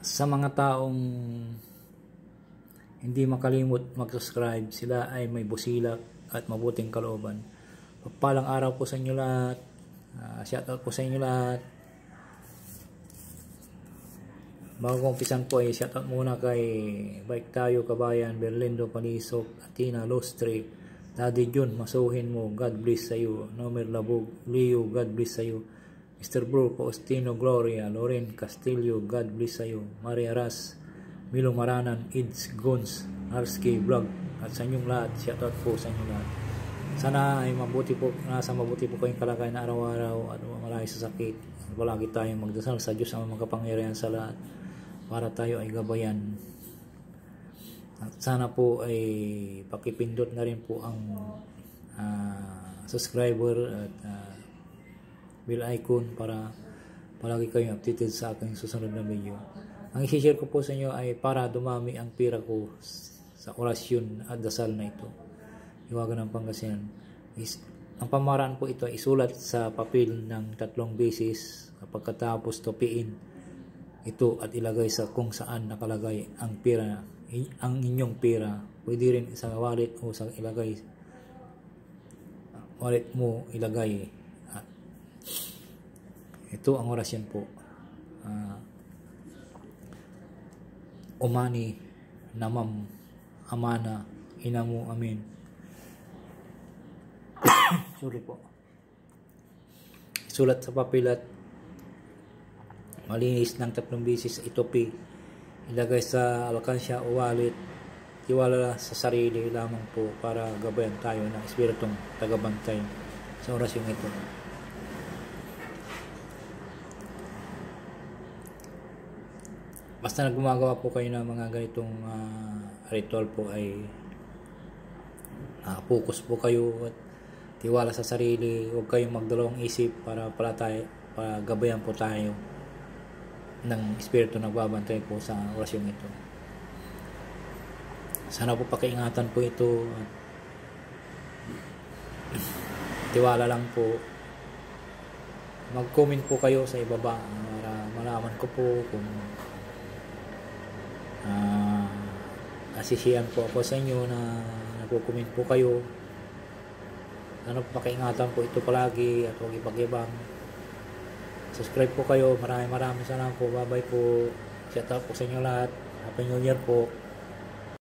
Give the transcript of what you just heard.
Sa mga taong hindi makalimot mag-subscribe, sila ay may busilak at mabuting kalooban. Pagpalang araw po sa inyo lahat. Shoutout po sa inyo lahat. Bago kong umpisan po ay shoutout muna kay Bike Tayo Kabayan, Berlindo Palisok, Atina Lostre, Daddy Jun, masuhin mo, God bless sa iyo. Nomer Labog, Leo, God bless sa iyo. Mr. Bro, Faustino Gloria, Loren Castillo, God bless sa iyo. Maria Ras, Milo Maranan, Ids Gons, Arski Vlog, at sa inyong lahat, shoutout po sa inyong lahat. Sana ay nasa mabuti po kayong kalagayan araw-araw at malayo sa sakit. Palagi tayong magdasal sa Diyos ang makapangyarihan sa lahat para tayo ay gabayan. At sana po ay pakipindot na rin po ang subscriber at bell icon para palagi kayong updated sa aking susunod na video. Ang i-share ko po sa inyo ay para dumami ang pira ko sa orasyon at dasal na ito. Iwagan ng Pangasinan. Ang pamaraan po ito ay isulat sa papel ng 3 beses, pagkatapos tupiin ito at ilagay sa kung saan nakalagay ang pera, ang inyong pera. Pwede rin sa wallet o sa wallet mo ilagay. Ito ang orasyon po. Umani, namam, amana, inamu, amin. Sorry po. Isulat sa papel at malinis ng 3 beses itupi. Ilagay sa alkansya o wallet. Tiwala sa sarili lamang po para gabayan tayo ng espiritong tagabantay sa orasyon ito. Basta na gumagawa po kayo ng mga ganitong ritual po ay focus po kayo at tiwala sa sarili. Huwag kayong magdalawang isip para gabayan po tayo ng espiritu nagbabantay po sa orasyon ito. Sana po pakiingatan po ito at tiwala lang po. Mag-comment po kayo sa ibaba para malaman ko po kung asisiyan po ako sa inyo na nagko-comment po kayo. Sana po pakiingatan po ito palagi at huwag ipag-ibang. Subscribe po kayo. Maraming salamat po. Bye bye po. Shout out po sa inyo lahat. Happy New Year po.